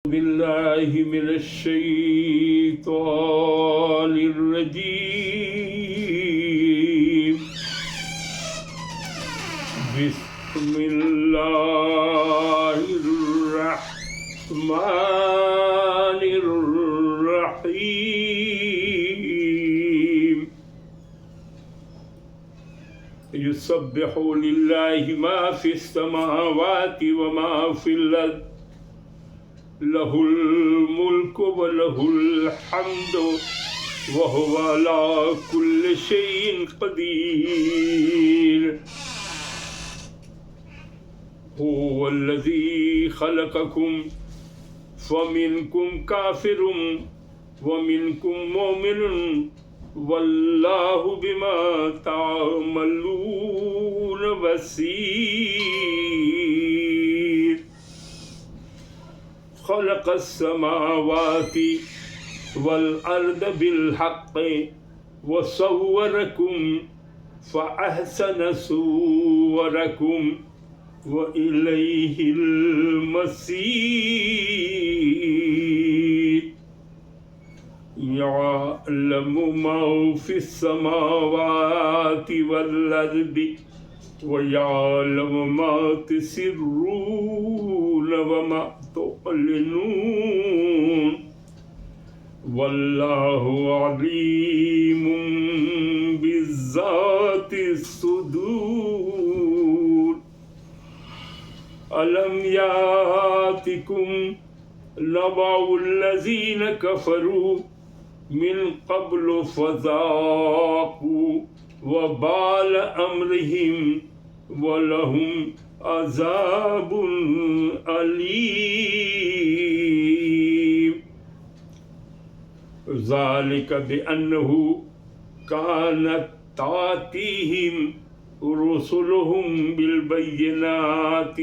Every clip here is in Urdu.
بالله من الشيطان الرجيم. بسم الله الرحمن الرحيم. يسبح لله ما في السماوات وما في الأرض له الملك وله الحمد وهو على كل شيء قدير. هو الذي خلقكم فمنكم كافر ومنكم مؤمن والله بما تعملون بصير. خلق السماوات والأرض بالحق وصوركم فأحسن صوركم وإليه المصير. يعلم ما في السماوات والأرض ويعلم ما تسرون وما تعلنون والله عليم بذات الصدور. ألم يأتكم نبأ الذين كفروا من قبل فذاقوا وبال أمرهم ولهم عذاب أليم. ذلك بأنه كانت تأتيهم رسلهم بالبينات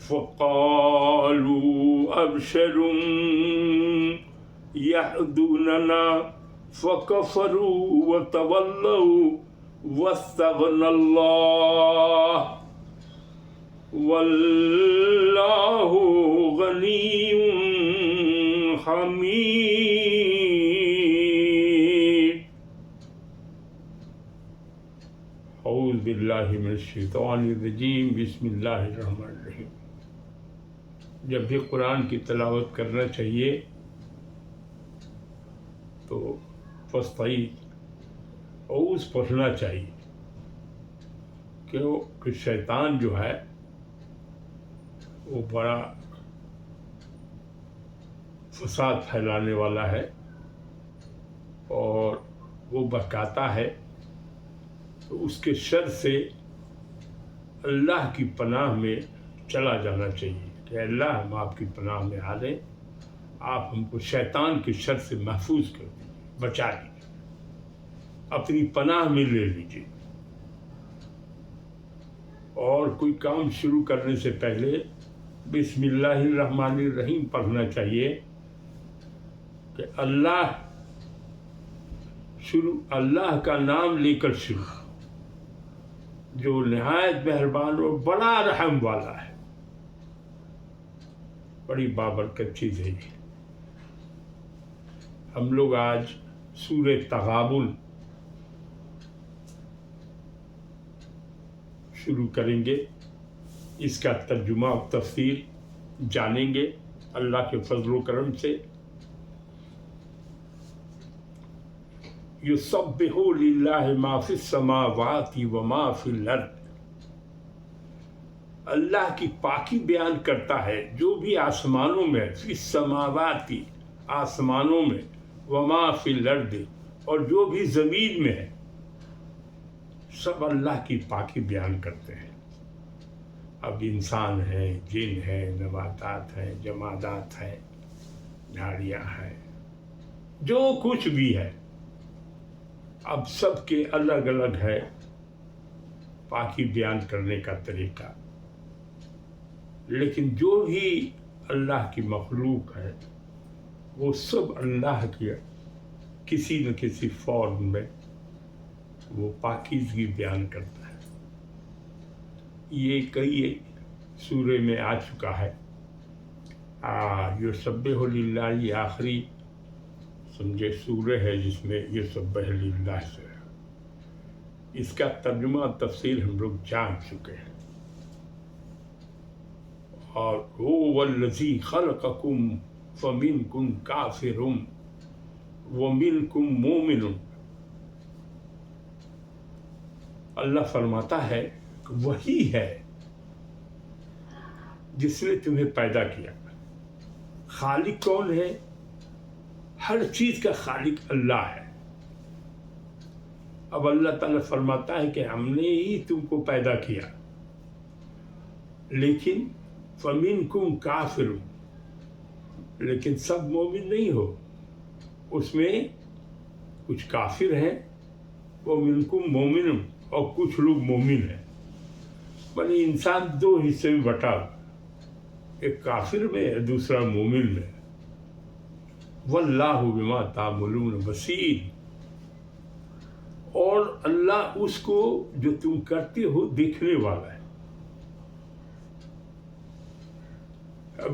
فقالوا أبشر يهدوننا فكفروا وتولوا واستغنى الله والله غني حميد. اعوذ باللہ من الشیطان الرجیم. بسم اللہ الرحمن الرحیم. جب بھی قرآن کی تلاوت کرنا چاہیے تو فاستعیذ اعوذ پڑھنا چاہیے کہ شیطان جو ہے وہ بڑا فساد پھیلانے والا ہے اور وہ بہکاتا ہے. تو اس کے شر سے اللہ کی پناہ میں چلا جانا چاہیے کہ اللہ ہم آپ کی پناہ میں آ لیں، آپ ہم کو شیطان کے شر سے محفوظ کر دیں، بچا لیجیے، اپنی پناہ میں لے لیجیے. اور کوئی کام شروع کرنے سے پہلے بسم اللہ الرحمن الرحیم پڑھنا چاہیے کہ اللہ کا نام لے کر شروع، جو نہایت مہربان اور بڑا رحم والا ہے. بڑی بابرکت چیز ہے یہ. ہم لوگ آج سورہ تغابن شروع کریں گے. اس کا ترجمہ و تفسیر جانیں گے اللہ کے فضل و کرم سے. یسبح للہ ما فی السماوات وما فی الارض. اللہ کی پاکی بیان کرتا ہے جو بھی آسمانوں میں، فی السماوات آسمانوں میں، وما فی الارض اور جو بھی زمین میں ہے، سب اللہ کی پاکی بیان کرتے ہیں. اب انسان ہیں، جن ہیں، نباتات ہیں، جمادات ہیں، جھاڑیاں ہیں، جو کچھ بھی ہے، اب سب کے الگ الگ ہے پاکی بیان کرنے کا طریقہ. لیکن جو بھی اللہ کی مخلوق ہے وہ سب اللہ کی کسی نہ کسی فارم میں وہ پاکیزگی بیان کرتا ہے. یہ کئی سورے میں آ چکا ہے. یسبح للہ یہ آخری سمجھے سورہ ہے جس میں یسبح للہ سے ہے۔ اس کا ترجمہ اور تفسیر ہم لوگ جان چکے ہیں۔ اور هو الذی خلقکم فمنکم کافر ومنکم مومن، اللہ فرماتا ہے کہ وہی ہے جس نے تمہیں پیدا کیا۔ خالق کون ہے؟ ہر چیز کا خالق اللہ ہے۔ اب اللہ تعالیٰ فرماتا ہے کہ ہم نے ہی تم کو پیدا کیا، لیکن فَمِنْكُمْ كَافِرٌ، لیکن سب مومن نہیں ہو، اس میں کچھ کافر ہیں، وَمِنْكُمْ مُؤْمِنٌ، اور کچھ لوگ مومن ہیں۔ بلکہ انسان دو حصے میں بٹا، ایک کافر میں ہے دوسرا مومن میں۔ وَاللَّهُ بِمَا تَعْمَلُونَ بَصِيرٌ، اور اللہ اس کو جو تم کرتے ہو دیکھنے والا ہے۔ اب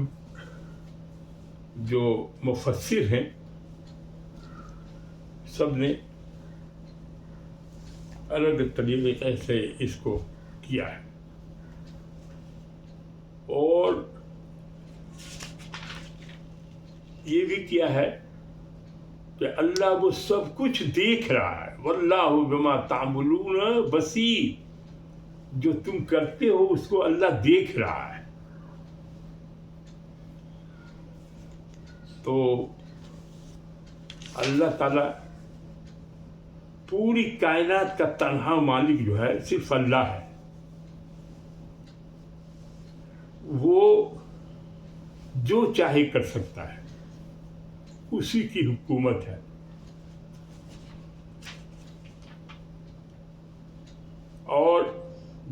جو مفسر ہیں سب نے الگ طریقے سے اس کو کیا ہے، اور یہ بھی کیا ہے کہ اللہ وہ سب کچھ دیکھ رہا ہے۔ واللہ بما تعملون بصیر، جو تم کرتے ہو اس کو اللہ دیکھ رہا ہے۔ تو اللہ تعالیٰ پوری کائنات کا تنہا مالک جو ہے صرف اللہ ہے۔ وہ جو چاہے کر سکتا ہے، اسی کی حکومت ہے۔ اور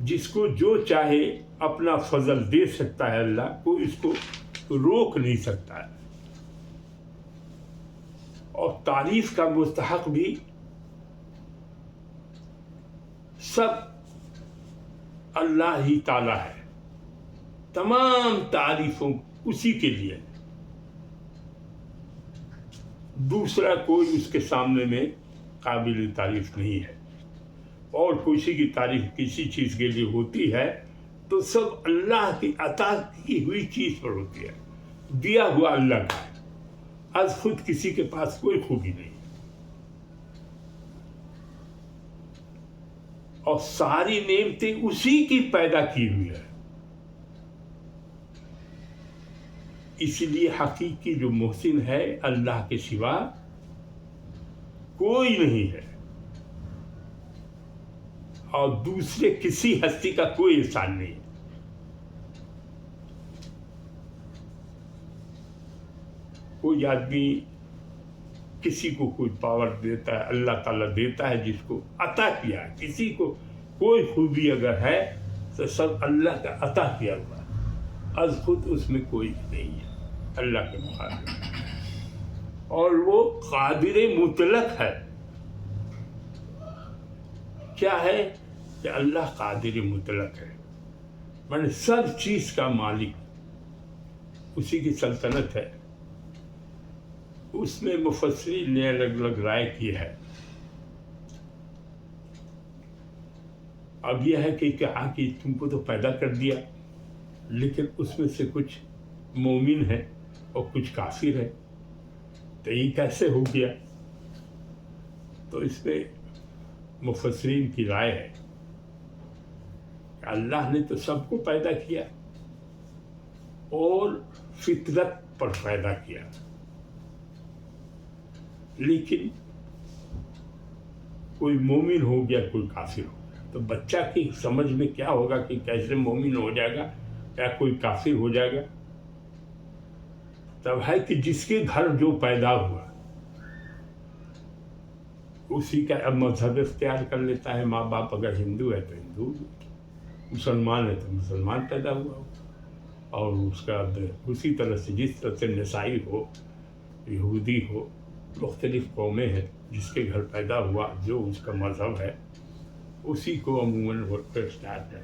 جس کو جو چاہے اپنا فضل دے سکتا ہے، اللہ کو اس کو روک نہیں سکتا ہے۔ اور تعریف کا مستحق بھی سب اللہ ہی تعالی ہے، تمام تعریفوں اسی کے لیے، دوسرا کوئی اس کے سامنے میں قابل تعریف نہیں ہے۔ اور کسی کی تعریف کسی چیز کے لیے ہوتی ہے تو سب اللہ کی عطا کی ہوئی چیز پر ہوتی ہے، دیا ہوا اللہ کا ہے، از خود کسی کے پاس کوئی خوبی نہیں۔ اور ساری نعمتیں اسی کی پیدا کی ہوئی ہے۔ اسی لیے حقیقی جو محسن ہے اللہ کے سوا کوئی نہیں ہے، اور دوسرے کسی ہستی کا کوئی احسان نہیں ہے۔ کوئی آدمی کسی کو کوئی پاور دیتا ہے، اللہ تعالیٰ دیتا ہے جس کو عطا کیا ہے۔ کسی کو کوئی خوبی اگر ہے تو سب اللہ کا عطا کیا ہوا ہے، از خود اس میں کوئی نہیں ہے اللہ کے مقابلے۔ اور وہ قادر مطلق ہے۔ کیا ہے کہ اللہ قادر مطلق ہے، مطلب سب چیز کا مالک، اسی کی سلطنت ہے۔ اس میں مفسرین نے الگ الگ رائے کی ہے۔ اب یہ ہے کہ کہا کہ تم کو تو پیدا کر دیا، لیکن اس میں سے کچھ مومن ہے اور کچھ کافر ہے، تو یہ کیسے ہو گیا؟ تو اس میں مفسرین کی رائے ہے کہ اللہ نے تو سب کو پیدا کیا اور فطرت پر پیدا کیا، لیکن کوئی مومن ہو گیا کوئی کافر ہو گیا، تو بچہ کی سمجھ میں کیا ہوگا کہ کیسے مومن ہو جائے گا یا کوئی کافر ہو جائے گا؟ تب ہے کہ جس کے گھر جو پیدا ہوا اسی کا اب مذہب اختیار کر لیتا ہے۔ ماں باپ اگر ہندو ہے تو ہندو، مسلمان ہے تو مسلمان پیدا ہوا، اور اس کا اسی طرح سے جس طرح سے نسائی ہو، یہودی ہو، مختلف قومیں ہیں، جس کے گھر پیدا ہوا جو اس کا مذہب ہے اسی کو عموماً اختیار کرتا ہے۔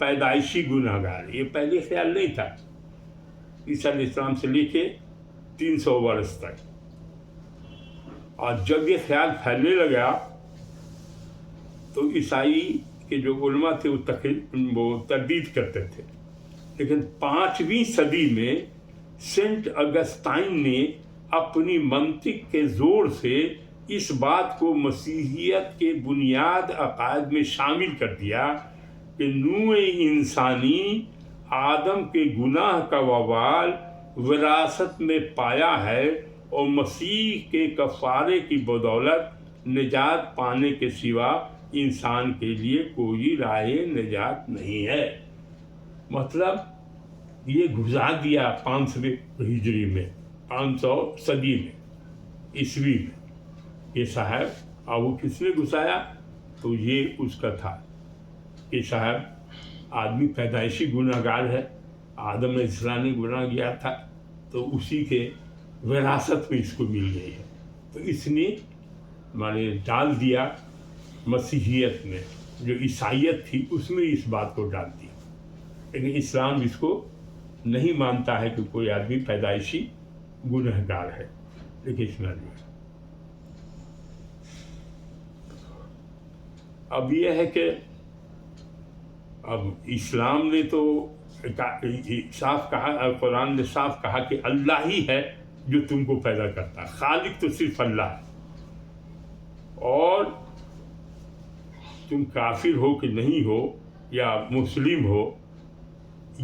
پیدائشی گناہگار ہے۔ یہ پہلے خیال نہیں تھا، عیسیٰ علیہ السلام سے لے کے 300 برس تک، اور جب یہ خیال پھیلنے لگا تو عیسائی کے جو علماء تھے وہ تردید کرتے تھے، لیکن 5ویں صدی میں سینٹ اگسٹائن نے اپنی منطق کے زور سے اس بات کو مسیحیت کے بنیاد عقائد میں شامل کر دیا کہ نوع انسانی آدم کے گناہ کا وبال وراثت میں پایا ہے، اور مسیح کے کفارے کی بدولت نجات پانے کے سوا انسان کے لیے کوئی راہ نجات نہیں ہے۔ مطلب یہ گزار دیا 500 ہجری میں، 500 صدی میں، عیسوی میں یہ صاحب، اور وہ کس نے گھسایا؟ تو یہ اس کا تھا کہ صاحب آدمی پیدائشی گناہ گار ہے، آدم علیہ السلام نے گناہ کیا تھا تو اسی کے وراثت میں اس کو مل گئی ہے، تو اس نے ڈال دیا مسیحیت میں، جو عیسائیت تھی اس میں اس بات کو ڈال دیا، لیکن اسلام اس کو نہیں مانتا ہے کہ کوئی آدمی پیدائشی گناہ گار ہے، لیکن اس میں نہیں۔ اب یہ ہے کہ اب اسلام نے تو صاف کہا، قرآن نے صاف کہا کہ اللہ ہی ہے جو تم کو پیدا کرتا ہے، خالق تو صرف اللہ ہے، اور تم کافر ہو کہ نہیں ہو یا مسلم ہو،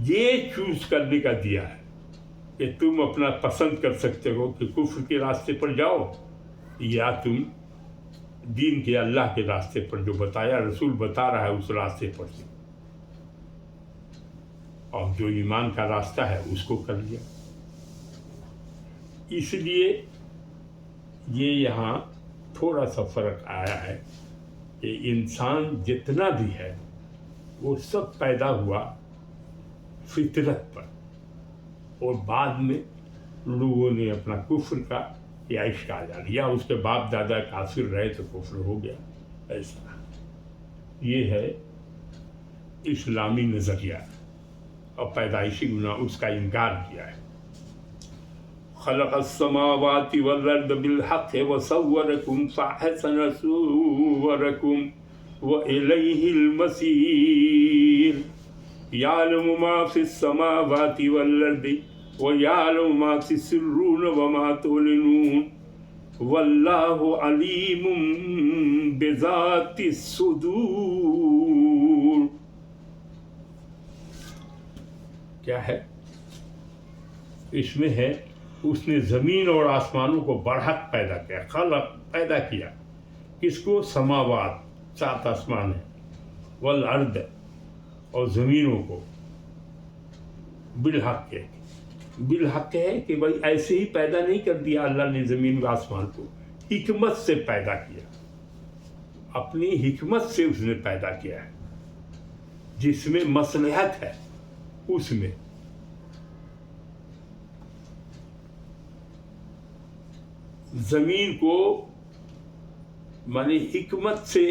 یہ چوز کرنے کا دیا ہے کہ تم اپنا پسند کر سکتے ہو کہ کفر کے راستے پر جاؤ یا تم دین کے اللہ کے راستے پر جو بتایا رسول بتا رہا ہے اس راستے پر سے، اور جو ایمان کا راستہ ہے اس کو کر لیا۔ اس لیے یہ یہاں تھوڑا سا فرق آیا ہے کہ انسان جتنا بھی ہے وہ سب پیدا ہوا فطرت پر، اور بعد میں لوگوں نے اپنا کفر کا یا عشق آ جا لیا، اس کے باپ دادا کافر رہے تو کفر ہو گیا، ایسا۔ یہ ہے اسلامی نظریہ، اور پیدائشی گناہ اس کا انکار کیا ہے۔ خلق السماوات والارض بالحق وصورکم فاحسن صورکم وإلیہ المصیر یعلم ما فی السماوات والارض ویعلم ما تسرون وما تعلنون واللہ علیم بذات الصدور۔ کیا ہے اس میں؟ ہے اس نے زمین اور آسمانوں کو برحق پیدا کیا، خلق پیدا کیا، کس کو؟ سماوات 7 آسمان ہیں، والارض اور زمینوں کو، بالحق ہے، بالحق ہے کہ بھائی ایسے ہی پیدا نہیں کر دیا اللہ نے زمین و آسمان کو، حکمت سے پیدا کیا، اپنی حکمت سے اس نے پیدا کیا ہے، جس میں مصلحت ہے اس میں۔ زمین کو حکمت سے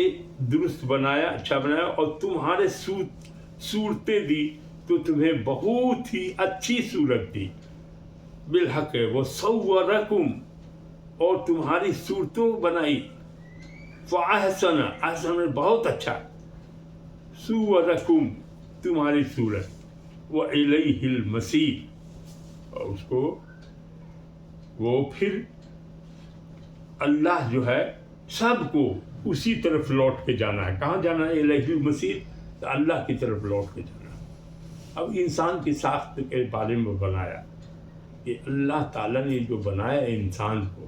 درست بنایا، اچھا بنایا، اور تمہارے صورتیں دی تو تمہیں بہت ہی اچھی صورت دی، بالحق ہے، وہ صورکم، اور تمہاری صورتوں بنائی، فاحسن، احسن بہت اچھا، صورکم تمہاری صورت، وإلیہ المصیر، اور اس کو وہ پھر اللہ جو ہے سب کو اسی طرف لوٹ کے جانا ہے۔ کہاں جانا ہے؟ الیہ المصیر، تو اللہ کی طرف لوٹ کے جانا ہے۔ اب انسان کی ساخت کے بارے میں بنایا کہ اللہ تعالیٰ نے جو بنایا ہے انسان کو،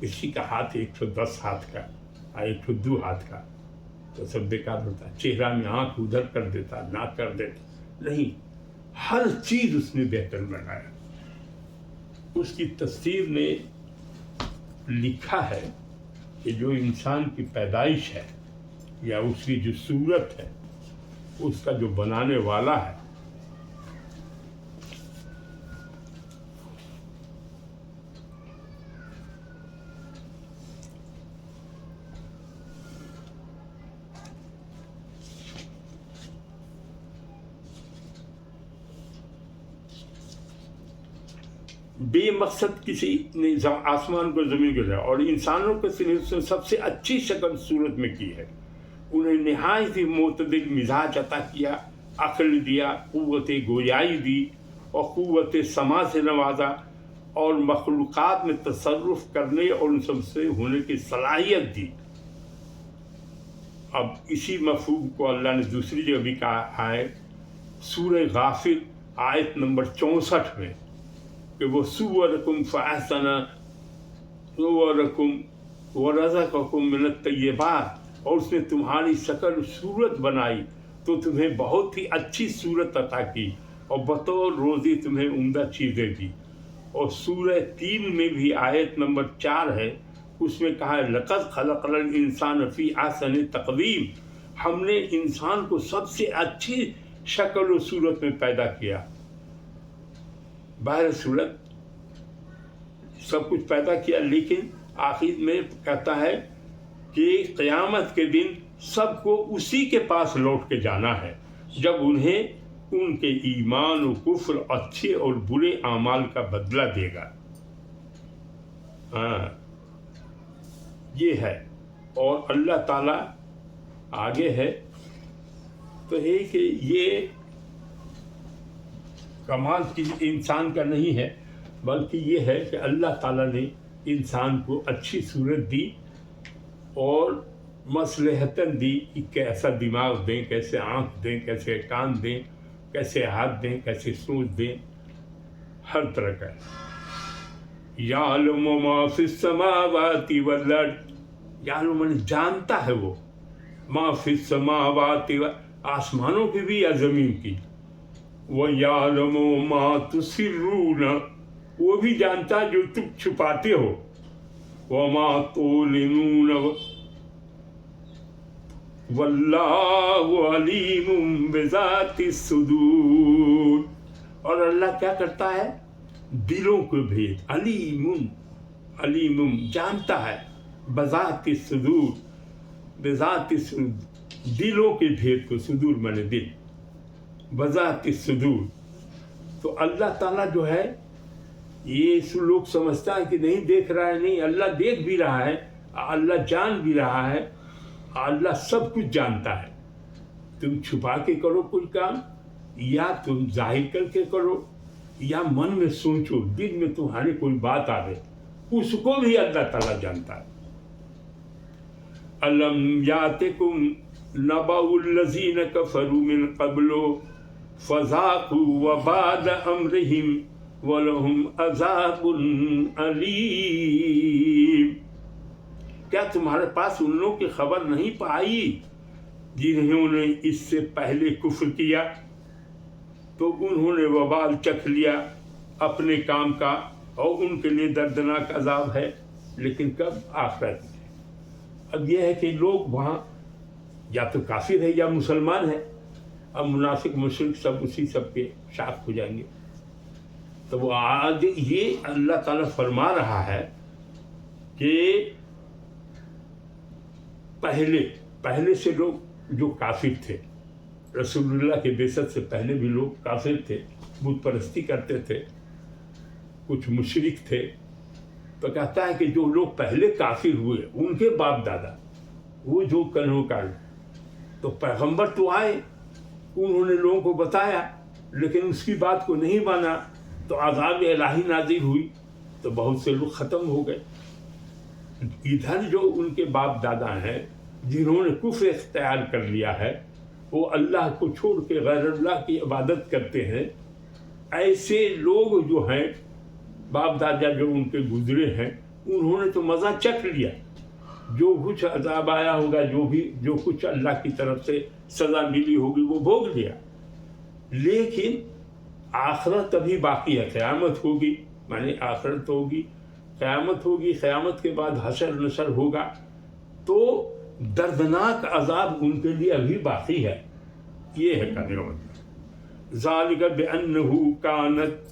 کسی کا ہاتھ 110 ہاتھ کا، 102 ہاتھ کا، تو سب بیکار ہوتا ہے، چہرہ میں آنکھ ادھر کر دیتا، ناک کر دیتا، نہیں، ہر چیز اس نے بہتر بنایا۔ اس کی تفسیر نے لکھا ہے کہ جو انسان کی پیدائش ہے یا اس کی جو صورت ہے، اس کا جو بنانے والا ہے، بے مقصد کسی نے آسمان کو زمین کو دیا اور انسانوں کے سنے اس نے سب سے اچھی شکل صورت میں کی ہے. انہیں نہایت ہی معتدل مزاج عطا کیا، عقل دیا، قوت گویائی دی اور قوت سماع سے نوازا اور مخلوقات میں تصرف کرنے اور ان سب سے ہونے کی صلاحیت دی. اب اسی مفہوم کو اللہ نے دوسری جگہ بھی کہا ہے سورہ غافر آیت نمبر 64 میں کہ وہ صورکم فاحسن صورکم ورزقکم من الطیبات، اور اس نے تمہاری شکل صورت بنائی تو تمہیں بہت ہی اچھی صورت عطا کی اور بطور روزی تمہیں عمدہ چیزیں دی. اور سورہ 3 میں بھی آیت نمبر 4 ہے، اس میں کہا ہے لقد خلقنا الانسان فی احسن تقویم، ہم نے انسان کو سب سے اچھی شکل و صورت میں پیدا کیا. باہر صورت سب کچھ پیدا کیا، لیکن آخر میں کہتا ہے کہ قیامت کے دن سب کو اسی کے پاس لوٹ کے جانا ہے جب انہیں ان کے ایمان و کفر اچھے اور برے اعمال کا بدلہ دے گا. ہاں یہ ہے. اور اللہ تعالیٰ آگے ہے تو ہے کہ یہ کمال چیز انسان کا نہیں ہے، بلکہ یہ ہے کہ اللہ تعالیٰ نے انسان کو اچھی صورت دی اور مصلحتاً دی کہ کیسا دماغ دیں، کیسے آنکھ دیں، کیسے کان دیں، کیسے ہاتھ دیں، کیسے سوچ دیں، ہر طرح کا. یعلم ما فی السماوات والارض، یعلم من جانتا ہے وہ، ما فی السماوات آسمانوں کی بھی یا زمین کی، وَيَعْلَمُ مَا تُسِرُّونَ وہ بھی جانتا جو تم چھپاتے ہو، وَمَا تُعْلِنُونَ وَاللَّهُ عَلِيمٌ بِذَاتِ الصُّدُورِ. اور اللہ کیا کرتا ہے؟ دلوں کے بھید، علیم جانتا ہے، بذات الصدور، بذات الصدور دلوں کے بھید کو، صدور مانے دل، بذات الصدور. تو اللہ تعالیٰ جو ہے یہ لوگ سمجھتا ہے کہ نہیں دیکھ رہا ہے، نہیں، اللہ دیکھ بھی رہا ہے، اللہ جان بھی رہا ہے، اللہ سب کچھ جانتا ہے. تم چھپا کے کرو کوئی کام یا تم ظاہر کر کے کرو یا من میں سوچو، دل میں تمہاری کوئی بات آوے، اس کو بھی اللہ تعالیٰ جانتا ہے. الم یاتکم نبأ الذین کفروا من قبل فذاقوا وبال امرهم ولهم عذاب علیم. کیا تمہارے پاس ان لوگوں کی خبر نہیں پائی جنہوں نے اس سے پہلے کفر کیا تو انہوں نے وبال چکھ لیا اپنے کام کا، اور ان کے لیے دردناک عذاب ہے، لیکن کب؟ آخرت میں. اب یہ ہے کہ لوگ وہاں یا تو کافر ہے یا مسلمان ہے، اب منافق مشرک سب اسی سب کے شاخ ہو جائیں گے. تو وہ آج یہ اللہ تعالیٰ فرما رہا ہے کہ پہلے سے لوگ جو کافر تھے، رسول اللہ کے بعثت سے پہلے بھی لوگ کافر تھے، بت پرستی کرتے تھے، کچھ مشرک تھے. تو کہتا ہے کہ جو لوگ پہلے کافر ہوئے ان کے باپ دادا وہ جو کنہوں کا، تو پیغمبر تو آئے، انہوں نے لوگوں کو بتایا، لیکن اس کی بات کو نہیں مانا تو عذاب الہی نازل ہوئی تو بہت سے لوگ ختم ہو گئے. ادھر جو ان کے باپ دادا ہیں جنہوں نے کفر اختیار کر لیا ہے، وہ اللہ کو چھوڑ کے غیر اللہ کی عبادت کرتے ہیں. ایسے لوگ جو ہیں باپ دادا جو ان کے گزرے ہیں، انہوں نے تو مزہ چکھ لیا، جو کچھ عذاب آیا ہوگا، جو کچھ اللہ کی طرف سے سزا ملی ہوگی وہ بھوگ لیا. لیکن آخرت ابھی باقی ہے، قیامت ہوگی، معنی آخرت ہوگی، قیامت ہوگی، قیامت کے بعد حشر نشر ہوگا، تو دردناک عذاب ان کے لیے ابھی باقی ہے. یہ ہے کہنے کا مطلب. ذالک بأنہ کانت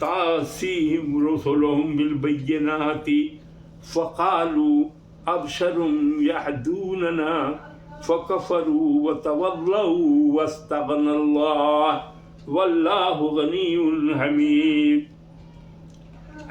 تأتیہم رسلہم بالبینات فقالوا ابشر یہدوننا فکفروا وتولوا واستغنى اللہ واللہ غنی حمید.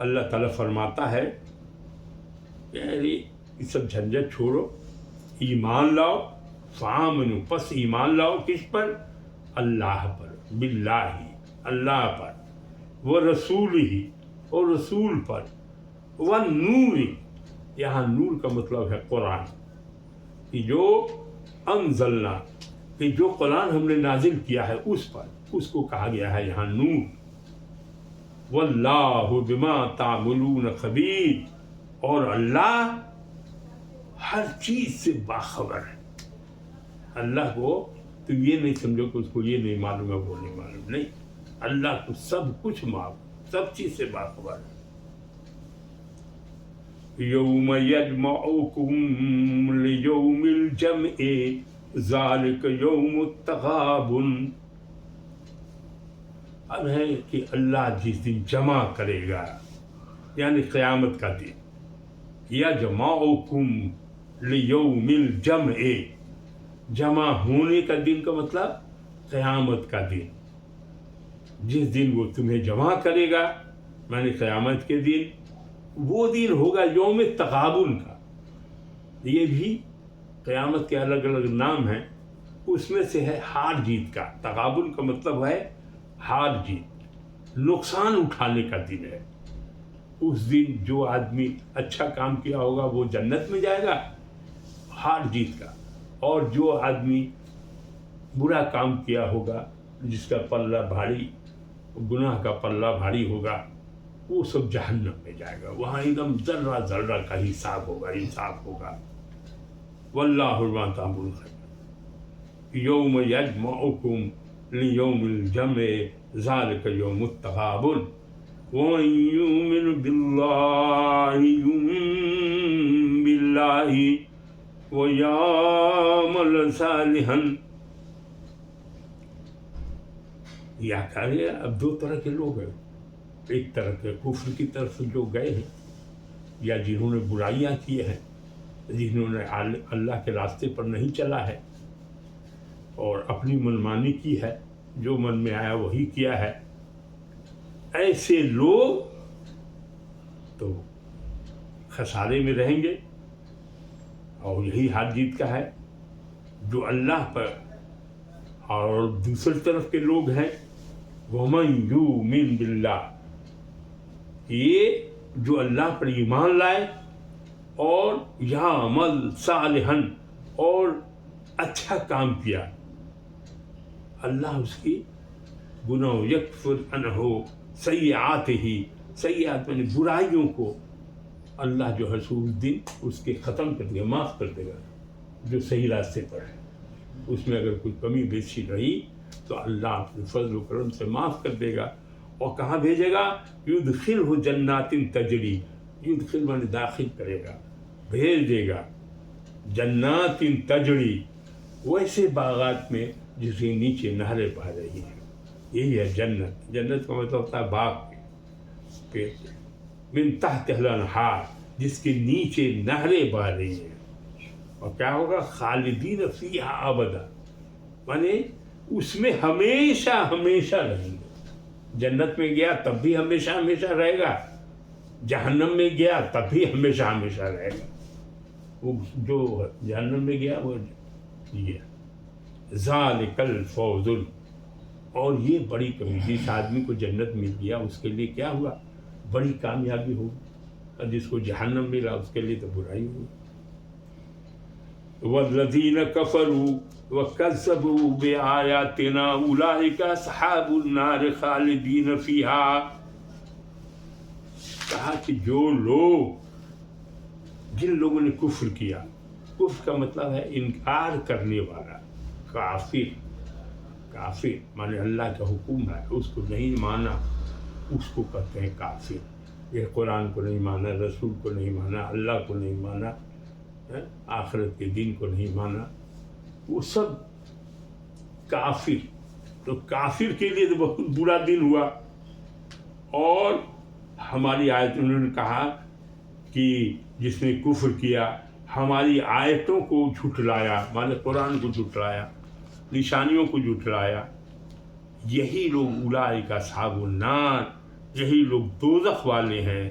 اللہ تعالیٰ فرماتا ہے کہ یہ سب جھنجھٹ چھوڑو، ایمان لاؤ، فآمنوا پس ایمان لاؤ کس پر؟ اللہ پر، باللہ اللہ پر، ورسولہ اور رسول پر، والنور یہاں نور کا مطلب ہے قرآن، کہ جو انزلنا کہ جو قرآن ہم نے نازل کیا ہے اس پر، اس کو کہا گیا ہے یہاں نور۔ واللہ بما تعملون خبیر اور اللہ ہر چیز سے باخبر ہے۔ اللہ کو تو یہ نہیں سمجھو کہ اس کو یہ نہیں معلوم ہے وہ نہیں معلوم، نہیں، اللہ کو سب کچھ معلوم، سب چیز سے باخبر ہے۔ یوم یجمعکم لیوم الجمع ذالک یوم التغابن، اب ہے کہ اللہ جس دن جمع کرے گا یعنی قیامت کا دن، یجمعکم لیوم الجمع، جمع ہونے کا دن کا مطلب قیامت کا دن، جس دن وہ تمہیں جمع کرے گا یعنی قیامت کے دن، وہ دن ہوگا یوم تغابن کا۔ یہ بھی قیامت کے الگ الگ نام ہیں، اس میں سے ہے ہار جیت کا۔ تغابن کا مطلب ہے ہار جیت، نقصان اٹھانے کا دن ہے۔ اس دن جو آدمی اچھا کام کیا ہوگا وہ جنت میں جائے گا، ہار جیت کا، اور جو آدمی برا کام کیا ہوگا جس کا پلہ بھاری، گناہ کا پلہ بھاری ہوگا، وہ سب جہنم میں جائے گا، وہاں ایک دم ذرہ ذرہ کا حساب ہوگا، انصاف ہوگا۔ واللہ بما تعملون خبیر یوم یجمعکم لیوم الجمع ذالک یوم التغابن ومن یؤمن باللہ یؤمن باللہ ویعمل صالحا۔ یا کہ اب دو طرح کے لوگ ہیں، ایک طرح کے کفر کی طرف جو گئے ہیں یا جنہوں نے برائیاں کی ہیں، جنہوں نے اللہ کے راستے پر نہیں چلا ہے اور اپنی منمانی کی ہے، جو من میں آیا وہی کیا ہے، ایسے لوگ تو خسارے میں رہیں گے، اور یہی ہار جیت کا ہے۔ جو اللہ پر، اور دوسری طرف کے لوگ ہیں وَمَن یُؤْمِن بِاللَّهِ، یہ جو اللہ پر ایمان لائے اور یعمل صالحا اور اچھا کام کیا، اللہ اس کی گناہ یکفر عنہ سیئاتہ، سیئات یعنی برائیوں کو اللہ جو ہے اس دن اس کے ختم کر دے گا، معاف کر دے گا۔ جو صحیح راستے پر ہے اس میں اگر کوئی کمی بیشی رہی تو اللہ اپنے فضل و کرم سے معاف کر دے گا، اور کہاں بھیجے گا؟ یدخلہ جنات تجری، یدخل مانے داخل کرے گا، بھیج دے گا، جنات تجری، ویسے باغات میں جس کے نیچے نہریں بہہ رہی ہیں۔ یہی ہے جنت۔ جنت کا مطلب ہوتا ہے باغ کے من تحت الانہار، جس کے نیچے نہریں بہہ رہی ہیں۔ اور کیا ہوگا؟ خالدین فیہا ابدا، مانے اس میں ہمیشہ ہمیشہ رہیں گے۔ جنت میں گیا تب بھی ہمیشہ ہمیشہ رہے گا، جہنم میں گیا تب بھی ہمیشہ ہمیشہ رہے گا۔ وہ جو جہنم میں گیا وہ یہ ذالک الفوز، اور یہ بڑی کمی، جس آدمی کو جنت مل گیا اس کے لیے کیا ہوا؟ بڑی کامیابی ہوگی، اور جس کو جہنم ملا اس کے لیے تو برائی ہوئی۔ والذین کفروا وکذبوا بآیاتنا اولئک اصحاب النار خالدین فیہا، کہا کہ جو لوگ، جن لوگوں نے کفر کیا، کفر کا مطلب ہے انکار کرنے والا، کافر، کافر مانے اللہ کا حکم ہے اس کو نہیں مانا، اس کو کہتے ہیں کافر۔ یہ قرآن کو نہیں مانا، رسول کو نہیں مانا، اللہ کو نہیں مانا، آخرت کے دن کو نہیں مانا، وہ سب کافر۔ تو کافر کے لیے تو بہت برا دن ہوا۔ اور ہماری آیت انہوں نے کہا کہ جس نے کفر کیا، ہماری آیتوں کو جھٹلایا، مانے قرآن کو جھٹلایا، نشانیوں کو جھٹلایا، یہی لوگ اولئک اصحاب النار، یہی لوگ دوزخ والے ہیں،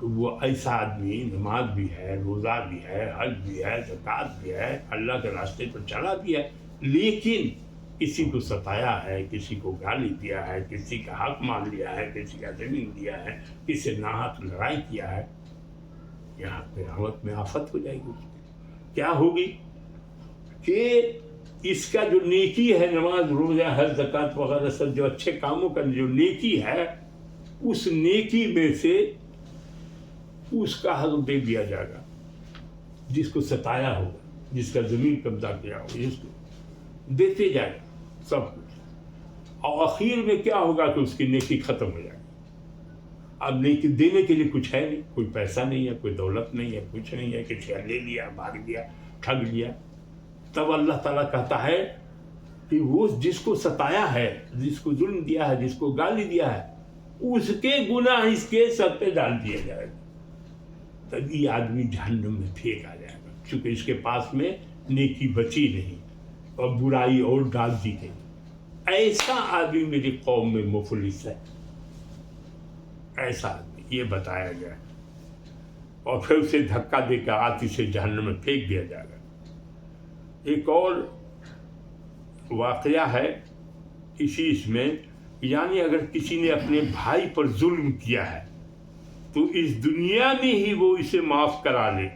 تو وہ ایسا آدمی نماز بھی ہے، روزہ بھی ہے، حج بھی ہے، زکوٰۃ بھی ہے، اللہ کے راستے پر چلا بھی ہے، لیکن کسی کو ستایا ہے، کسی کو گالی دیا ہے، کسی کا حق مان لیا ہے، کسی کا زمین دیا ہے، کسی سے ناحق لڑائی کیا ہے، یہاں قیامت میں آفت ہو جائے گی۔ کیا ہوگی کہ اس کا جو نیکی ہے، نماز روزہ حج زکوٰۃ وغیرہ سب جو اچھے کاموں کا جو نیکی ہے، اس نیکی میں سے اس کا حق دے دیا جائے گا، جس کو ستایا ہوگا، جس کا زمین قبضہ کیا ہوگا، جس کو دیتے جائے گا سب کچھ، اور آخر میں کیا ہوگا کہ اس کی نیکی ختم ہو جائے گی۔ اب نیکی دینے کے لیے کچھ ہے نہیں، کوئی پیسہ نہیں ہے، کوئی دولت نہیں ہے، کچھ نہیں ہے، کسی نے لے لیا، بھاگ لیا، ٹھگ لیا۔ تب اللہ تعالیٰ کہتا ہے کہ وہ جس کو ستایا ہے، جس کو ظلم دیا ہے، جس کو گالی دیا ہے، اس کے گناہ اس کے سر پہ ڈال دیا جائے گا، تب یہ آدمی جہنم میں پھینکا جائے گا، چونکہ اس کے پاس میں نیکی بچی نہیں اور برائی اور ڈال دی گئی۔ ایسا آدمی میری قوم میں مفلس ہے، ایسا آدمی یہ بتایا گیا، اور پھر اسے دھکا دے کر آتش سے جہنم میں پھینک دیا جائے گا۔ ایک اور واقعہ ہے اسی اس میں، یعنی اگر کسی نے اپنے بھائی پر ظلم کیا ہے تو اس دنیا میں ہی وہ اسے معاف کرا لے،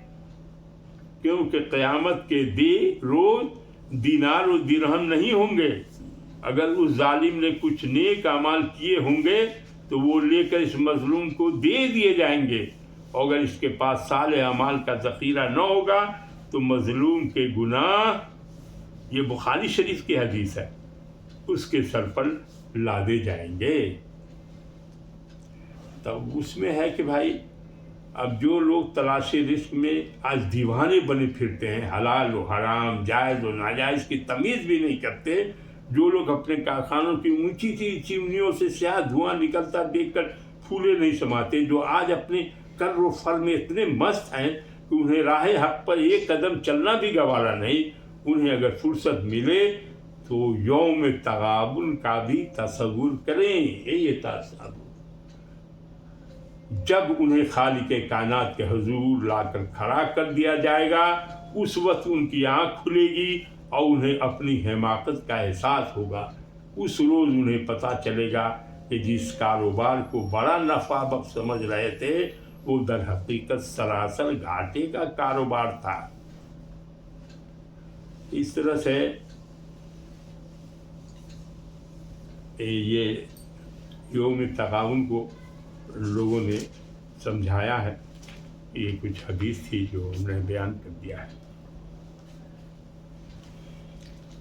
کیونکہ قیامت کے روز دینار و درہم نہیں ہوں گے۔ اگر اس ظالم نے کچھ نیک اعمال کیے ہوں گے تو وہ لے کر اس مظلوم کو دے دیے جائیں گے، اور اگر اس کے پاس صالح اعمال کا ذخیرہ نہ ہوگا تو مظلوم کے گناہ، یہ بخاری شریف کی حدیث ہے، اس کے سر پر لادے جائیں گے۔ تب اس میں ہے کہ بھائی اب جو لوگ تلاش رزق میں آج دیوانے بنے پھرتے ہیں، حلال و حرام، جائز و ناجائز کی تمیز بھی نہیں کرتے، جو لوگ اپنے کارخانوں کی اونچی سی چمنیوں سے سیاہ دھواں نکلتا دیکھ کر پھولے نہیں سماتے، جو آج اپنے کر و فر میں اتنے مست ہیں کہ انہیں راہ حق پر ایک قدم چلنا بھی گوارا نہیں، انہیں اگر فرصت ملے تو یوم تغابن کا بھی تصور کریں۔ یہ تصور جب انہیں خالق کائنات کے حضور لا کر کھڑا کر دیا جائے گا، اس وقت ان کی آنکھ کھلے گی اور انہیں اپنی حماقت کا احساس ہوگا۔ اس روز انہیں پتہ چلے گا کہ جس کاروبار کو بڑا نفع بخش سمجھ رہے تھے وہ در حقیقت سراسر گھاٹے کا کاروبار تھا۔ اس طرح سے یہ یوم تغابن کو لوگوں نے سمجھایا ہے۔ یہ کچھ حدیث تھی جو ہم نے بیان کر دیا ہے۔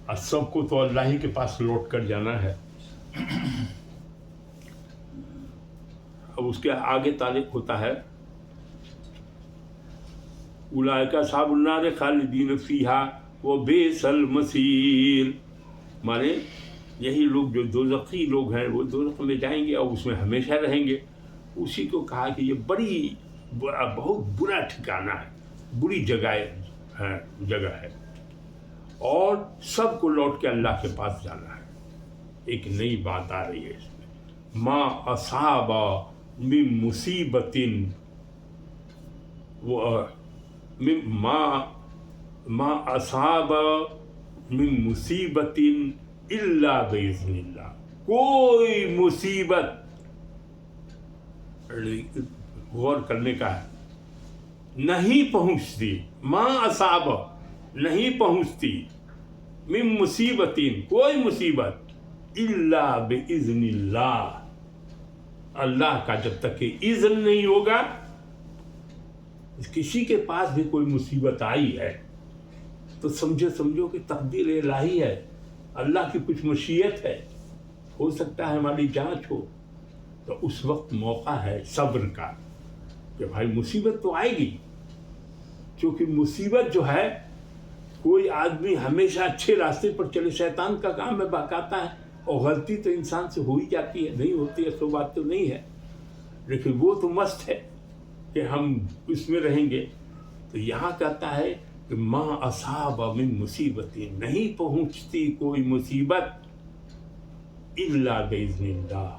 اور سب کو تو اللہ ہی کے پاس لوٹ کر جانا ہے۔ اب اس کے آگے تعلق ہوتا ہے اولئک اصحاب النار خالدین فیہا وبئس المصیر، مانے یہی لوگ جو دوزخی لوگ ہیں وہ دوزخ میں جائیں گے اور اس میں ہمیشہ رہیں گے۔ اسی کو کہا کہ یہ بہت برا ٹھکانہ ہے، بری جگہ ہے، اور سب کو لوٹ کے اللہ کے پاس جانا ہے۔ ایک نئی بات آ رہی ہے اس میں، ما اصاب من مصیبت ما اصاب من مصیبت الا باذن اللہ، کوئی مصیبت، غور کرنے کا ہے، نہیں پہنچتی، ما اصاب نہیں پہنچتی، من مصیبت کوئی مصیبت، الا باذن اللہ، اللہ کا جب تک کہ اذن نہیں ہوگا۔ کسی کے پاس بھی کوئی مصیبت آئی ہے تو سمجھو کہ تقدیر الہی ہے، اللہ کی کچھ مشیت ہے، ہو سکتا ہے ہماری جانچ ہو، تو اس وقت موقع ہے صبر کا کہ بھائی مصیبت تو آئے گی، کیونکہ مصیبت جو ہے، کوئی آدمی ہمیشہ اچھے راستے پر چلے، شیطان کا کام ہے بہکاتا ہے، اور غلطی تو انسان سے ہو ہی جاتی ہے، نہیں ہوتی ہے سو بات تو نہیں ہے، لیکن وہ تو مست ہے کہ ہم اس میں رہیں گے۔ تو یہاں کہتا ہے کہ ما اصاب من مصیبت، نہیں پہنچتی کوئی مصیبت الا باذن اللہ،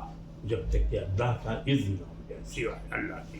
جب تک کہ اللہ کا اذن ہو جائے، سوائے اللہ کی۔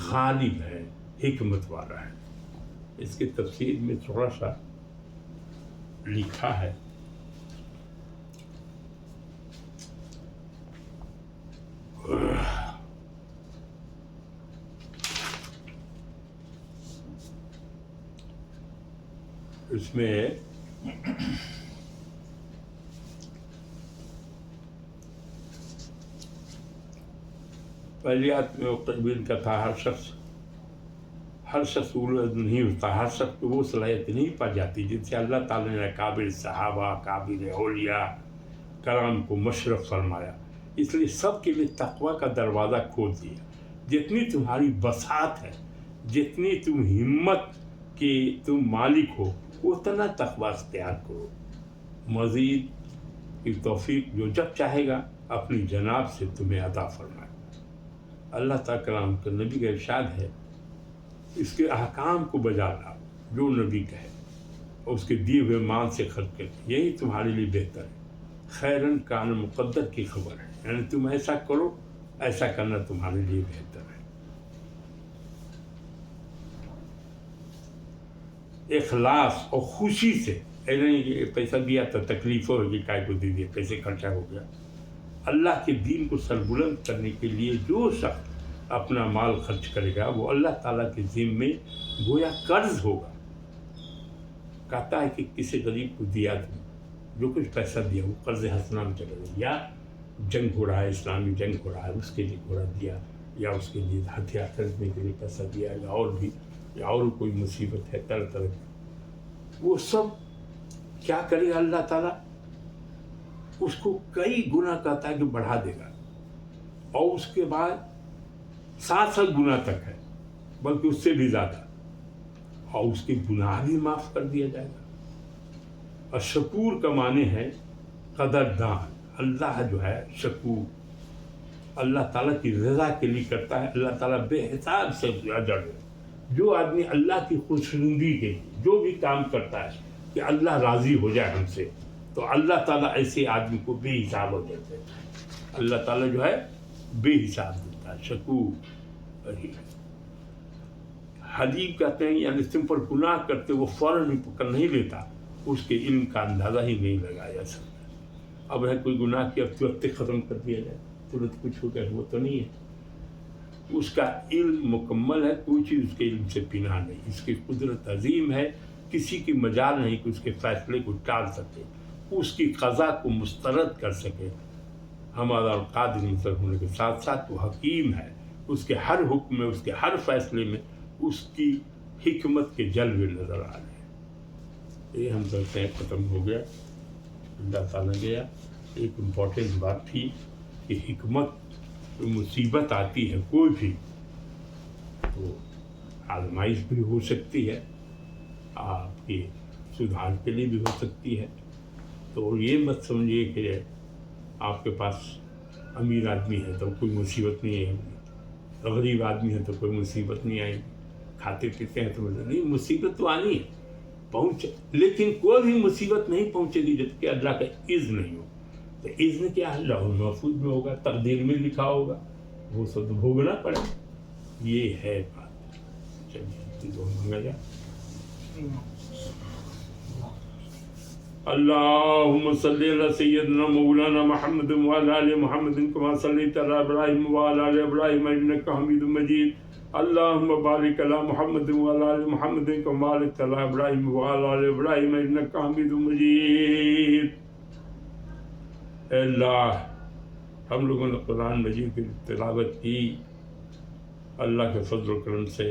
غالب ہے، حکمت والا ہے۔ اس کی تفسیر میں تھوڑا سا لکھا ہے، اس میں پہلی آیت میں قبیل کا تھا ہر شخص اولد نہیں ہوتا، ہر شخص کو وہ صلاحیت نہیں پا جاتی جن سے اللہ تعالیٰ نے قابل صحابہ، قابل اولیاء کرام کو مشرف فرمایا۔ اس لیے سب کے لیے تقوی کا دروازہ کھول دیا۔ جتنی تمہاری بساط ہے، جتنی تم ہمت کے تم مالک ہو، اتنا تقوی اختیار کرو۔ مزید کی توفیق جو جب چاہے گا اپنی جناب سے تمہیں عطا فرمائے۔ اللہ تعالیٰ کرام کے نبی کا ارشاد ہے، اس کے احکام کو بجا لاؤ جو نبی کہے، اور اس کے دیے ہوئے مال سے خرچ کر، یہی تمہارے لیے بہتر ہے۔ خیرن کان مقدر کی خبر ہے، یعنی تم ایسا کرو، ایسا کرنا تمہارے لیے بہتر ہے۔ اخلاص اور خوشی سے، نہیں کہ پیسہ دیا تو تکلیف ہوگی، کائے کو دے دیا، پیسے خرچہ ہو گیا۔ اللہ کے دین کو سربلند کرنے کے لیے جو شخص اپنا مال خرچ کرے گا وہ اللہ تعالیٰ کے ذمے گویا قرض ہوگا۔ کہتا ہے کہ کسی غریب کو دیا تم جو کچھ پیسہ دیا وہ قرض حسنہ میں چلا گیا، یا جنگ ہو رہا ہے، اسلامی جنگ ہو رہا ہے، اس کے لیے گھوڑا دیا، یا اس کے لیے ہتھیار خریدنے کے لیے پیسہ دیا، یا اور بھی، یا اور کوئی مصیبت ہے طرح طرح کی، وہ سب کیا کرے گا اللہ تعالیٰ؟ اس کو کئی گنا کہتا ہے کہ بڑھا دے گا، اور اس کے بعد 7 گنا تک ہے، بلکہ اس سے بھی زیادہ، اور اس کے گناہ بھی معاف کر دیا جائے گا۔ اور شکور کا معنی ہے قدردان۔ اللہ جو ہے شکور، اللہ تعالیٰ کی رضا کے لیے کرتا ہے، اللہ تعالیٰ بے حساب سے اجر ہے۔ جو آدمی اللہ کی خوشنودی کے لیے جو بھی کام کرتا ہے کہ اللہ راضی ہو جائے ہم سے، تو اللہ تعالیٰ ایسے آدمی کو بے حساب ہو جاتے ہیں۔ اللہ تعالیٰ جو ہے بے حساب دیتا ہے، شکور۔ حلیم کہتے ہیں یعنی تم پر گناہ کرتے وہ فوراً پکڑ نہیں لیتا، اس کے علم کا اندازہ ہی نہیں لگایا سکتا۔ اب ہے کوئی گناہ کیا ترنت ختم کر دیا جائے، ترنت کچھ ہو گیا، وہ تو نہیں ہے۔ اس کا علم مکمل ہے، کوئی چیز اس کے علم سے پنہا نہیں۔ اس کی قدرت عظیم ہے، کسی کی مجال نہیں کہ اس کے فیصلے کو ٹال سکے، اس کی قضا کو مسترد کر سکے۔ ہمارا قادر مطلق ہونے کے ساتھ ساتھ وہ حکیم ہے، اس کے ہر حکم میں، اس کے ہر فیصلے میں اس کی حکمت کے جلوے نظر آ رہے ہیں۔ یہ ہم کہتے ہیں ختم ہو گیا، اللہ تعالیٰ گیا۔ ایک امپورٹنٹ بات تھی کہ حکمت مصیبت آتی ہے کوئی بھی تو آزمائش بھی ہو سکتی ہے، آپ کے سدھار کے لیے بھی ہو سکتی ہے۔ تو یہ مت سمجھیے کہ آپ کے پاس امیر آدمی ہے تو کوئی مصیبت نہیں آئے گی، غریب آدمی ہے تو کوئی مصیبت نہیں آئے گی، کھاتے پیتے ہیں تو نہیں، مصیبت تو آنی ہے، پہنچے، لیکن کوئی بھی مصیبت نہیں پہنچے گی جب کہ اللہ کا اذن نہیں ہو۔ تو اذن کیا ہے؟ لوح محفوظ میں ہوگا، تقدیر میں لکھا ہوگا، وہ سب بھوگنا پڑے۔ یہ ہے بات۔ چلیے دعا مانگا جائے۔ اللهم صل على سيدنا مولانا محمد وعلى آل محمد كما صليت على إبراهيم وعلى آل إبراهيم إنك حميد مجيد اللهم بارك على محمد وعلى آل محمد كما باركت على إبراهيم وعلى آل إبراهيم إنك حميد مجيد۔ اے اللہ، ہم لوگوں نے قرآن مجید کی تلاوت کی، اللہ کے فضل و کرم سے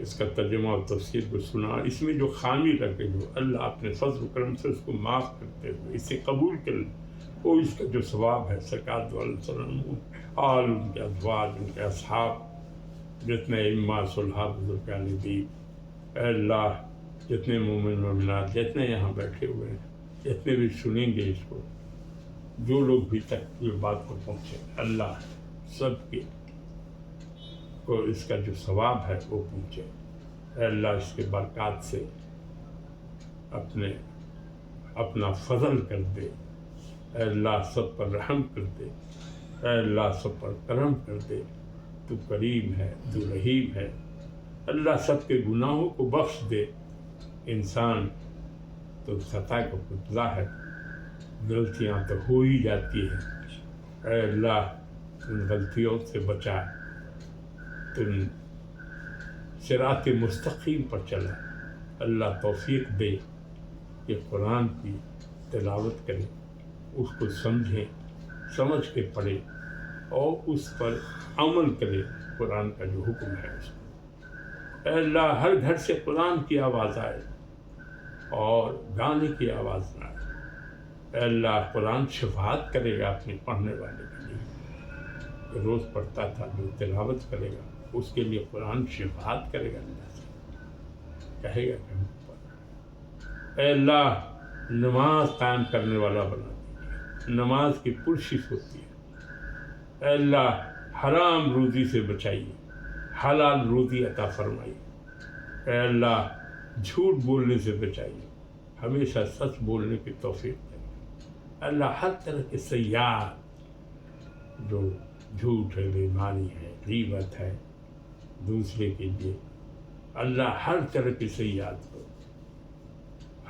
اس کا ترجمہ اور تفسیر کو سنا، اس میں جو خامی رکھے جو اللہ اپنے فضل و کرم سے اس کو معاف کرتے ہوئے اسے قبول کر لیں، وہ اس کا جو ثواب ہے سرکار دو علیہ وسلم اور ان کے ازواج، ان کے اصحاب، جتنے ائمہ صلحاء بزرگان دین، اے اللہ جتنے مومن مومنات جتنے یہاں بیٹھے ہوئے ہیں، جتنے بھی سنیں گے اس کو، جو لوگ بھی تک یہ بات کو پہنچے، اللہ سب کے کو اس کا جو ثواب ہے وہ پہنچے۔ اے اللہ اس کے برکات سے اپنا فضل کر دے، اے اللہ سب پر رحم کر دے، اے اللہ سب پر کرم کر دے، تو کریم ہے، تو رحیم ہے۔ اللہ سب کے گناہوں کو بخش دے۔ انسان تو خطا کا پتلا ہے، غلطیاں تو ہو ہی جاتی ہیں۔ اے اللہ ان غلطیوں سے بچا، تم صراط مستقیم پر چلا۔ اللہ توفیق دے کہ قرآن کی تلاوت کریں، اس کو سمجھیں، سمجھ کے پڑھیں اور اس پر عمل کریں، قرآن کا جو حکم ہے اس کو۔ اے اللہ ہر گھر سے قرآن کی آواز آئے اور گانے کی آواز نہ آئے۔ اے اللہ قرآن شفاعت کرے گا اپنے پڑھنے والے کے لیے، جو روز پڑھتا تھا، جو تلاوت کرے گا اس کے لیے قرآن شفاعت کرے گا، اللہ سے کہے گا کہ ہم پر۔ اے اللہ نماز قائم کرنے والا بنا دیجیے، نماز کی پرشش ہوتی ہے۔ اے اللہ حرام روزی سے بچائیے، حلال روزی عطا فرمائیے۔ اے اللہ جھوٹ بولنے سے بچائیے، ہمیشہ سچ بولنے کی توفیق دیں۔ اللہ ہر طرح کے سیئات، جو جھوٹ ہے، بے ایمانی ہے، غیبت ہے دوسرے کے لیے، اللہ ہر طرح کی سیئات کو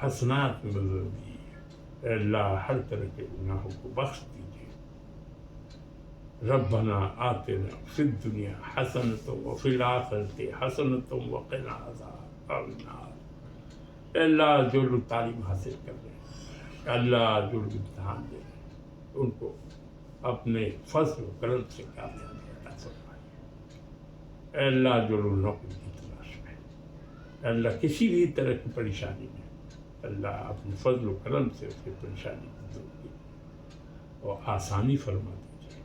حسنات میں بدل دیجیے۔ اے اللہ ہر طرح کے گناہوں کو بخش دیجیے۔ ربنا آتنا فی الدنیا حسنۃ وفی الآخرۃ حسنۃ وقنا عذاب النار۔ اے اللہ جو لوگ تعلیم حاصل کر رہے ہیں، اللہ جو لوگ امتحان دے رہے ہیں، ان کو اپنے فضل و کرم سے کامیابی عطا فرمائیے۔ اے اللہ جو لوگ نوکری کی تلاش میں، اے اللہ کسی بھی طرح کی پریشانی میں، اللہ اپنے فضل و کرم سے اس کی پریشانی کو دور کیجیے اور آسانی فرما دیجیے۔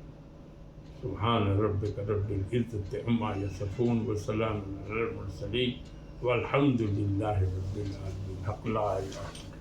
سبحان ربک رب العزت عما یصفون وسلام علی المرسلین والحمد للہ رب العالمین۔ حق لا الہ الا اللہ۔